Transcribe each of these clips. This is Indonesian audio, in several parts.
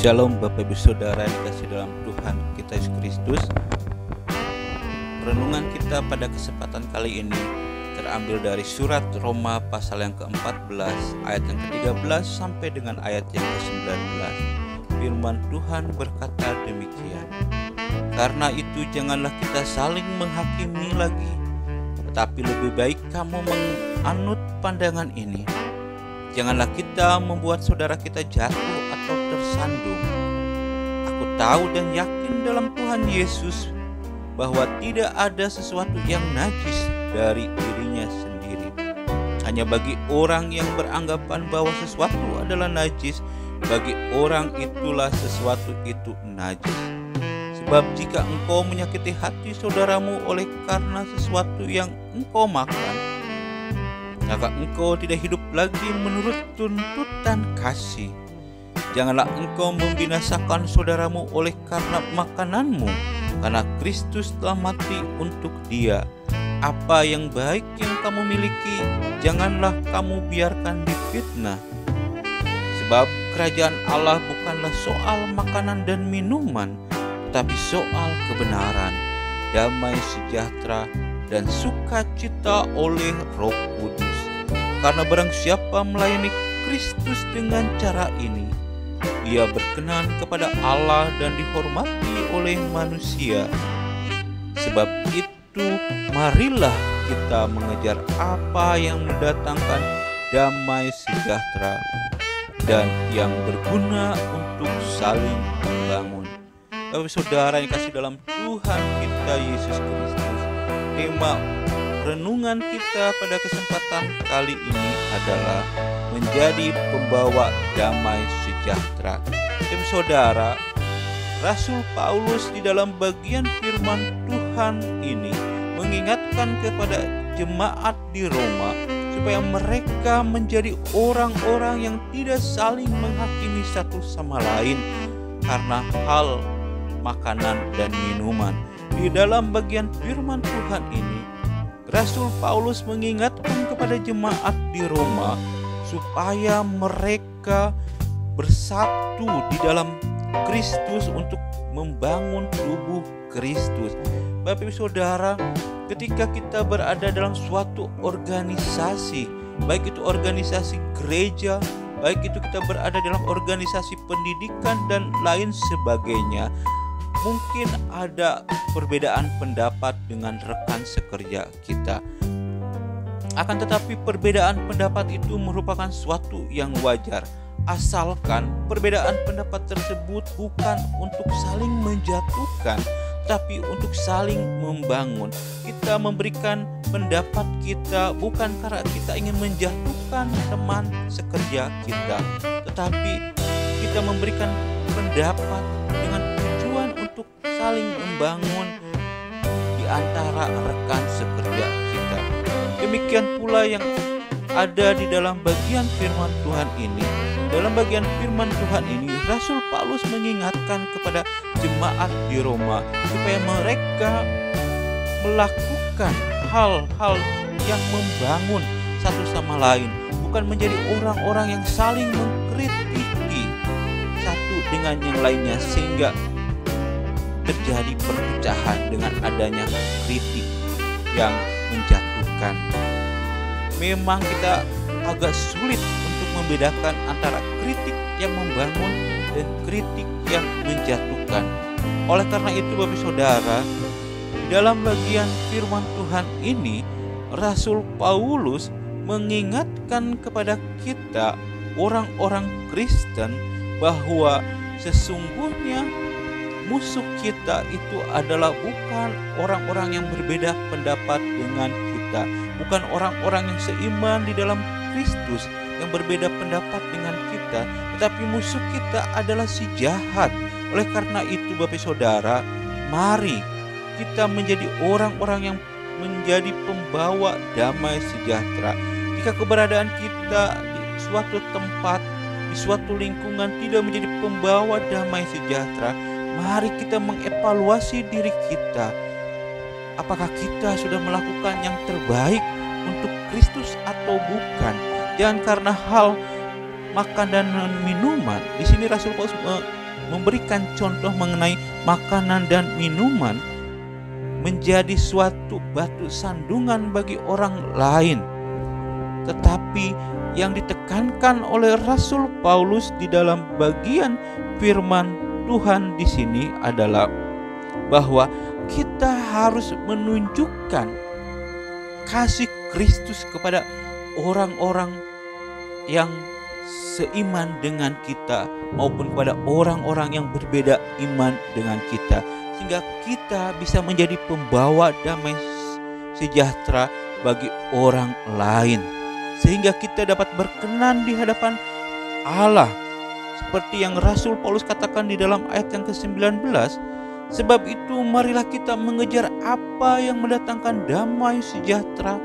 Shalom Bapak Ibu Saudara yang dikasihi dalam Tuhan kita Yesus Kristus. Renungan kita pada kesempatan kali ini terambil dari surat Roma pasal yang ke-14 ayat yang ke-13 sampai dengan ayat yang ke-19. Firman Tuhan berkata demikian: "Karena itu janganlah kita saling menghakimi lagi, tetapi lebih baik kamu menganut pandangan ini. Janganlah kita membuat saudara kita jatuh atau tersandung. Aku tahu dan yakin dalam Tuhan Yesus bahwa tidak ada sesuatu yang najis dari dirinya sendiri. Hanya bagi orang yang beranggapan bahwa sesuatu adalah najis, bagi orang itulah sesuatu itu najis. Sebab jika engkau menyakiti hati saudaramu oleh karena sesuatu yang engkau makan, maka engkau tidak hidup lagi menurut tuntutan kasih. Janganlah engkau membinasakan saudaramu oleh karena makananmu, karena Kristus telah mati untuk dia. Apa yang baik yang kamu miliki, janganlah kamu biarkan difitnah. Sebab kerajaan Allah bukanlah soal makanan dan minuman, tetapi soal kebenaran, damai sejahtera, dan sukacita oleh Roh Kudus. Karena barang siapa melayani Kristus dengan cara ini, ia berkenan kepada Allah dan dihormati oleh manusia. Sebab itu, marilah kita mengejar apa yang mendatangkan damai sejahtera dan yang berguna untuk saling membangun." Bapak Saudara yang kasih dalam Tuhan kita Yesus Kristus, tema renungan kita pada kesempatan kali ini adalah menjadi pembawa damai sejahtera. Saudara, Rasul Paulus di dalam bagian firman Tuhan ini mengingatkan kepada jemaat di Roma supaya mereka menjadi orang-orang yang tidak saling menghakimi satu sama lain karena hal makanan dan minuman. Di dalam bagian firman Tuhan ini, Rasul Paulus mengingatkan kepada jemaat di Roma supaya mereka bersatu di dalam Kristus untuk membangun tubuh Kristus. Bapak Ibu Saudara, ketika kita berada dalam suatu organisasi, baik itu organisasi gereja, baik itu kita berada dalam organisasi pendidikan dan lain sebagainya, mungkin ada perbedaan pendapat dengan rekan sekerja kita. Akan tetapi perbedaan pendapat itu merupakan suatu yang wajar, asalkan perbedaan pendapat tersebut bukan untuk saling menjatuhkan, tapi untuk saling membangun. Kita memberikan pendapat kita bukan karena kita ingin menjatuhkan teman sekerja kita, tetapi kita memberikan pendapat dengan tujuan untuk saling membangun di antara rekan sekerja kita. Demikian pula yang ada di dalam bagian firman Tuhan ini. Dalam bagian firman Tuhan ini, Rasul Paulus mengingatkan kepada jemaat di Roma supaya mereka melakukan hal-hal yang membangun satu sama lain, bukan menjadi orang-orang yang saling mengkritiki satu dengan yang lainnya sehingga terjadi perpecahan dengan adanya kritik yang menjatuhkan. Memang kita agak sulit untuk membedakan antara kritik yang membangun dan kritik yang menjatuhkan. Oleh karena itu Bapak Saudara, di dalam bagian firman Tuhan ini Rasul Paulus mengingatkan kepada kita orang-orang Kristen bahwa sesungguhnya musuh kita itu adalah bukan orang-orang yang berbeda pendapat dengan kita, bukan orang-orang yang seiman di dalam Kristus yang berbeda pendapat dengan kita, tetapi musuh kita adalah si jahat. Oleh karena itu Bapak Saudara, mari kita menjadi orang-orang yang menjadi pembawa damai sejahtera. Jika keberadaan kita di suatu tempat, di suatu lingkungan tidak menjadi pembawa damai sejahtera, mari kita mengevaluasi diri kita. Apakah kita sudah melakukan yang terbaik untuk Kristus atau bukan? Jangan karena hal makan dan minuman. Di sini Rasul Paulus memberikan contoh mengenai makanan dan minuman menjadi suatu batu sandungan bagi orang lain. Tetapi yang ditekankan oleh Rasul Paulus di dalam bagian firman Tuhan di sini adalah bahwa kita harus menunjukkan kasih Kristus kepada orang-orang yang seiman dengan kita maupun kepada orang-orang yang berbeda iman dengan kita, sehingga kita bisa menjadi pembawa damai sejahtera bagi orang lain, sehingga kita dapat berkenan di hadapan Allah seperti yang Rasul Paulus katakan di dalam ayat yang ke-19. Sebab itu marilah kita mengejar apa yang mendatangkan damai sejahtera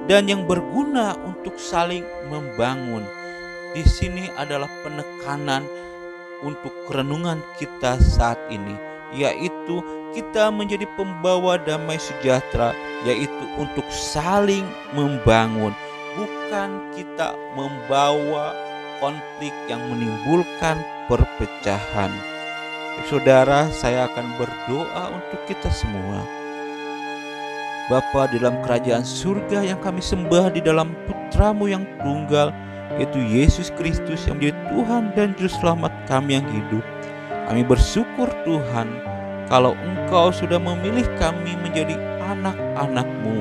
dan yang berguna untuk saling membangun. Di sini adalah penekanan untuk renungan kita saat ini, yaitu kita menjadi pembawa damai sejahtera, yaitu untuk saling membangun, bukan kita membawa konflik yang menimbulkan perpecahan. Saudara, saya akan berdoa untuk kita semua. Bapa di dalam kerajaan surga yang kami sembah di dalam Putra-Mu yang tunggal, yaitu Yesus Kristus yang menjadi Tuhan dan Juru Selamat kami yang hidup. Kami bersyukur Tuhan, kalau Engkau sudah memilih kami menjadi anak-anak-Mu.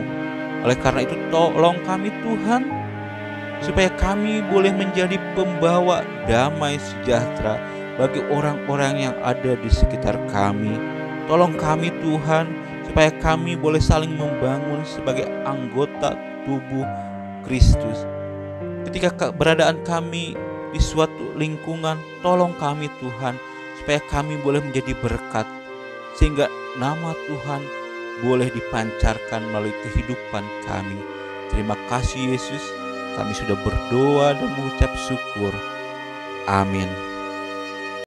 Oleh karena itu tolong kami Tuhan, supaya kami boleh menjadi pembawa damai sejahtera bagi orang-orang yang ada di sekitar kami. Tolong kami Tuhan, supaya kami boleh saling membangun sebagai anggota tubuh Kristus. Ketika keberadaan kami di suatu lingkungan, tolong kami Tuhan, supaya kami boleh menjadi berkat, sehingga nama Tuhan boleh dipancarkan melalui kehidupan kami. Terima kasih Yesus, kami sudah berdoa dan mengucap syukur. Amin.